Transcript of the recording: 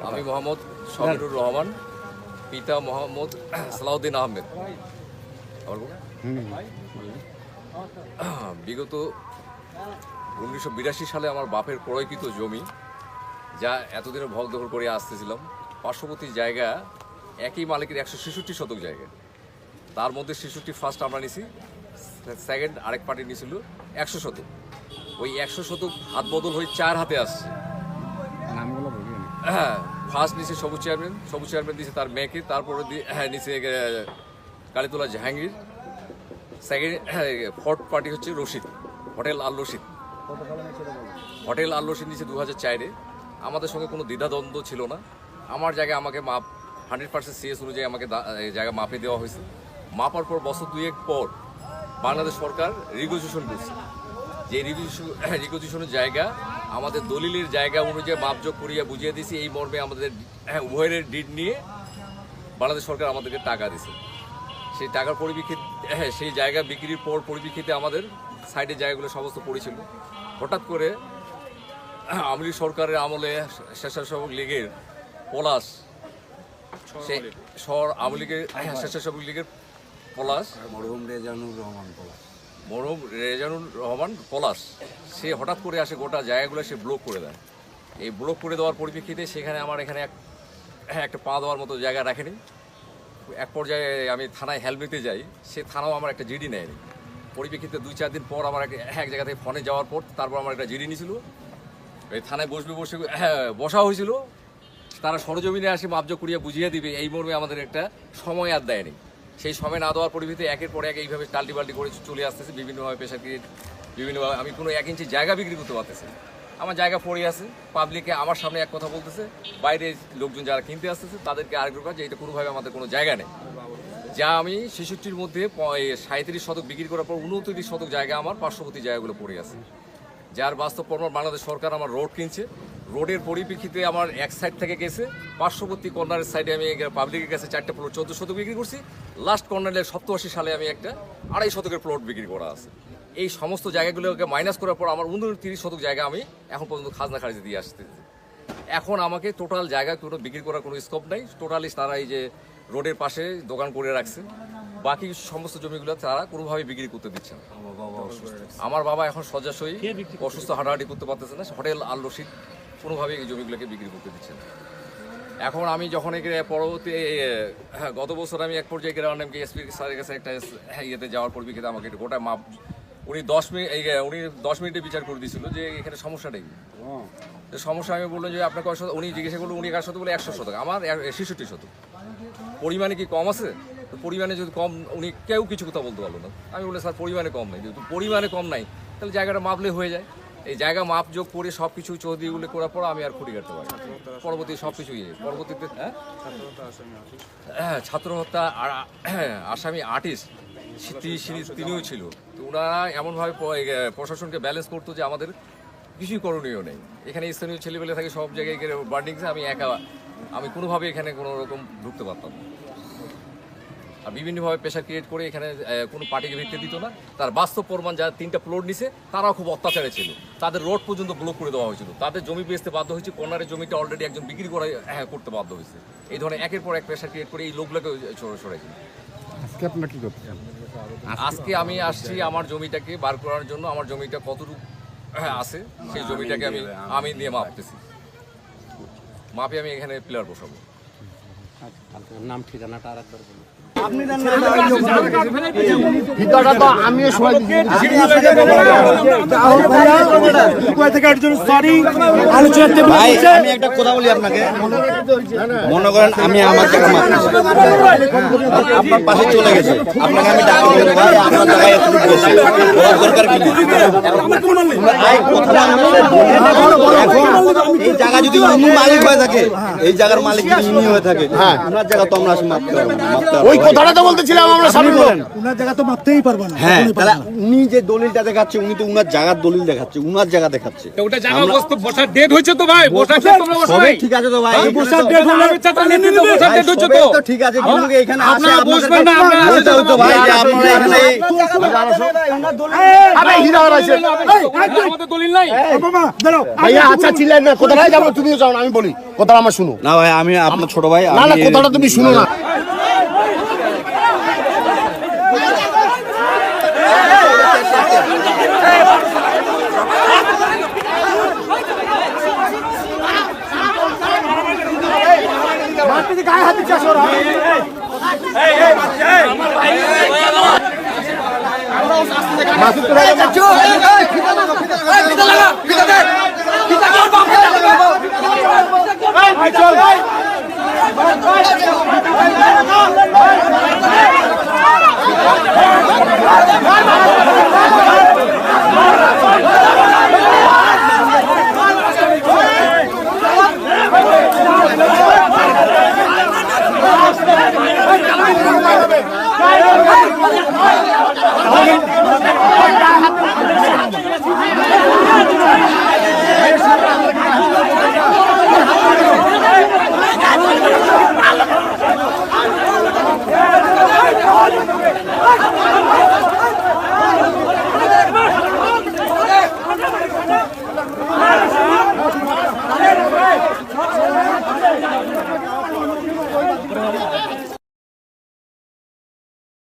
আমি মোহাম্মদ শফিকুর রহমান, পিতা মোহাম্মদ সালাউদ্দিন আহমেদ। বিগত 1982 সালে আমার বাপের ক্রয়কৃত জমি, যা এতদিনে ভল দখল করে আসতেছিলাম, পার্শ্ববর্তী জায়গা একই মালিকের 166 শতক জায়গা। তার মধ্যে 66 ফার্স্ট আমরা নিছি, সেকেন্ড আরেক পার্টি নিয়েছিল 100 শতক। ওই 100 শতক হাত বদল হয়ে 4 হাতে আসছে। হ্যাঁ, ফার্স্ট নিচে সবুজ চেয়ারম্যান দিয়েছে তার মেয়েকে, তারপরে নিচে Kalitala Jahangir, second fourth party হচ্ছে রশিদ, হোটেল আল রশিদ নিচে 2004-এ। আমাদের সঙ্গে কোনো দ্বিধাদ্বন্দ্ব ছিল না। আমার জায়গায় আমাকে মাপ 100% সিএস অনুযায়ী আমাকে জায়গা মাপে দেওয়া হয়েছে। মাপার পর বছর 2-1 পর বাংলাদেশ সরকার রিগুজিশন করছে, যে রিগুজিশনের জায়গা আমাদের দলিলের জায়গা অনুযায়ী মাপযোগ করিয়া বুঝিয়ে দিয়েছি। এই মর্মে আমাদের উভয়ের ডিড নিয়ে বাংলাদেশ সরকার আমাদেরকে টাকা দিয়েছে। সেই টাকার পরিপ্রেক্ষিতে সেই জায়গা বিক্রির পর পরিপ্রেক্ষিতে আমাদের সাইডের জায়গাগুলো সমস্ত পড়েছিল। হঠাৎ করে আওয়ামী লীগ সরকারের আমলে স্বেচ্ছাসেবক লীগের পলাশ, সেই আওয়ামী লীগের স্বেচ্ছাসেবক লীগের পলাশ, মরহুম রেজানুর রহমান পলাশ, সে হঠাৎ করে আসে গোটা জায়গাগুলো সে ব্লক করে দেয়। এই ব্লক করে দেওয়ার পরিপ্রেক্ষিতে সেখানে আমার এখানে একটা পা দেওয়ার মতো জায়গা রাখেনি। এক পর্যায়ে আমি থানায় হেল্প নিতে যাই, সে থানাও আমার একটা জিডি নেয়নি। পরিপ্রেক্ষিতে 2-4 দিন পর আমার এক জায়গা থেকে ফোনে যাওয়ার পর তারপর আমার একটা জিডি নিয়েছিল। এই থানায় বসা হয়েছিল, তারা সরজমিনে আসে মাপযোগ করিয়া বুঝিয়ে দিবে, এই মর্মে আমাদের একটা সময় আর দেয়নি। সেই সময় না দেওয়ার পরিপ্রেক্ষিতে একের পর এক এইভাবে টাল্টি করে চলে আসতেছে বিভিন্নভাবে প্রেশার ক্রিয়েট, বিভিন্নভাবে আমি কোনো 1 ইঞ্চি জায়গা বিক্রি করতে পারতেছি। আমার জায়গা পড়ে আছে, পাবলিকে আমার সামনে এক কথা বলতেছে, বাইরে লোকজন যারা কিনতে আসতেছে তাদেরকে আরেক প্রকার, যে এটা কোনোভাবে আমাদের কোনো জায়গা নেই। যা আমি 66-র মধ্যে 37 শতক বিক্রি করার পর 29 শতক জায়গা আমার পার্শ্ববর্তী জায়গাগুলো পড়ে আছে। যার বাস্তব প্রমাণ বাংলাদেশ সরকার আমার রোড কিনছে, রোডের পরিপ্রেক্ষিতে আমার এক সাইড থেকে গেছে পার্শ্ববর্তী কর্নারের সাইডে আমি পাবলিকের কাছে 4টা প্লট 14 শতক বিক্রি করছি। লাস্ট কর্নারে 87 সালে আমি একটা 2.5 শতকের প্লট বিক্রি করা আছে। এই সমস্ত জায়গাগুলোকে মাইনাস করার পর আমার 29 শতক জায়গা আমি এখন পর্যন্ত খাজনা খারিজে দিয়ে আসতেছি। এখন আমাকে টোটাল জায়গা কোনো বিক্রি করার কোনো স্কোপ নাই। টোটালি তারা এই যে রোডের পাশে দোকান করে রাখছে, বাকি সমস্ত জমিগুলো তারা কোনোভাবে বিক্রি করতে দিচ্ছে না। আমার বাবা এখন শয্যাশয়ী, অসুস্থ, হাঁটাহাঁটি করতে পারতেছে না। হোটেল আল রশিদ কোনোভাবে এই জমিগুলোকে বিক্রি করতে দিচ্ছে না। এখন আমি যখন পরবর্তী গত বছর আমি এক পর্যায়ে গ্রাউন্ড এমকে এসপি স্যারের কাছে একটা ইয়েতে যাওয়ার পরিপ্রেক্ষিতে আমাকে গোটা মাপ উনি 10 মিনিটে বিচার করে দিয়েছিল যে এখানে সমস্যাটাই সমস্যা। আমি বললাম যে আপনার কয় শতক, উনি জিজ্ঞাসা করলো উনি কার শতক, বলে 100 শতক, আমার 66 শতক। পরিমাণে কি কম আছে? পরিমাণে যদি কম, উনি কেউ কিছু কথা বলতে পারলো না। আমি বললাম স্যার পরিমাণে কম নাই, যেহেতু পরিমাণে কম নাই তাহলে জায়গাটা মাপলে হয়ে যায়। এই জায়গা মাপ যোগ করে সব কিছু চৌধুরীগুলো করার পর আমি আর খুঁটি কাটতে পারি পরবর্তী সব কিছু পরবর্তীতে ছাত্র হত্যা আসামি আর্টিস্ট তিনিও ছিল। তো ওনারা এমনভাবে প্রশাসনকে ব্যালেন্স করতো যে আমাদের কিছুই করণীয় নেই। এখানে স্থানীয় ছেলেবেলে থাকে সব জায়গায় বার্ডিংসে, আমি কোনোভাবে এখানে কোনো রকম ঢুকতে পারতাম না। আর বিভিন্নভাবে প্রেশার ক্রিয়েট করে এখানে কোনো পার্টিকে ভিত্তি দিত না। তার বাস্তব প্রমাণ যারা 3টা প্লট নিছে তারাও খুব অত্যাচারে ছিল, তাদের রোড পর্যন্ত ব্লক করে দেওয়া হয়েছিল, তাদের জমি বেচতে বাধ্য হয়েছে, কর্নারের জমিটা অলরেডি একজন বিক্রি করতে বাধ্য হয়েছে। এই ধরনের একের পর এক প্রেশার ক্রিয়েট করে এই লোকগুলোকে সরাইছিল। আজকে আপনার কি করতে চান? আজকে আমি আসছি আমার জমিটাকে বার করার জন্য। আমার জমিটা কতটুকু আছে সেই জমিটাকে আমি নিয়ে মাপতেছি, মাপে আমি এখানে পিলার বসাবো। নাম ঠিকানাটা আর একবার বলুন। আমি একটা কথা বলি আপনাকে, মনে করেন আমি আমার জায়গা মাপতেছি, আপনার পাশে চলে গেছে, আপনাকে আমি ডাকি আপনার জায়গায় একটু বসে দরকার কিনা। এই জায়গা যদি উনি মালিক হয়ে থাকে, এই জায়গার মালিক যদি উনি হয়ে থাকে, ওনার জায়গা তো আমরা মাপতে পারবো। কথাটা তো বলতেছিলাম আমরা সামনে বলেন। ওনার জায়গা তো মাপতেই পারবো না। হ্যাঁ কখনোই তাহলে পারবো না। উনি যে দলিলটা দেখাচ্ছে উনি তো উনার জায়গার দলিল দেখাচ্ছে, উনার জায়গা দেখাচ্ছে। ওটা জায়গা বস্তু বসার ডেট হয়েছে তো ভাই, বসার ডেট তোমরা বসো সবই নাই। ঠিক আছে তো ভাই, বসার date হলে আমির চাচা নেতৃত্বে বসার ভাই, ডেট হচ্ছে সবই তো। তো ঠিক আছে, কিন্তু এখানে আসে আপনারা আপনাদের বসবেন না, আপনারা আসে বলতে হতো ভাই যে আপনারা এখানে আরে হীরা আছে আমাদের দলিল নাই। বাবা, দাঁড়াও। ভাইয়া আচ্ছা ছিলেন না, কোথায় যাবো তুমিও যাও না, আমি বলি কথাটা আমার শুনো। না ভাই, আমি আপনার ছোট ভাই, না না আমি কথাটা তুমি শুনো না। চল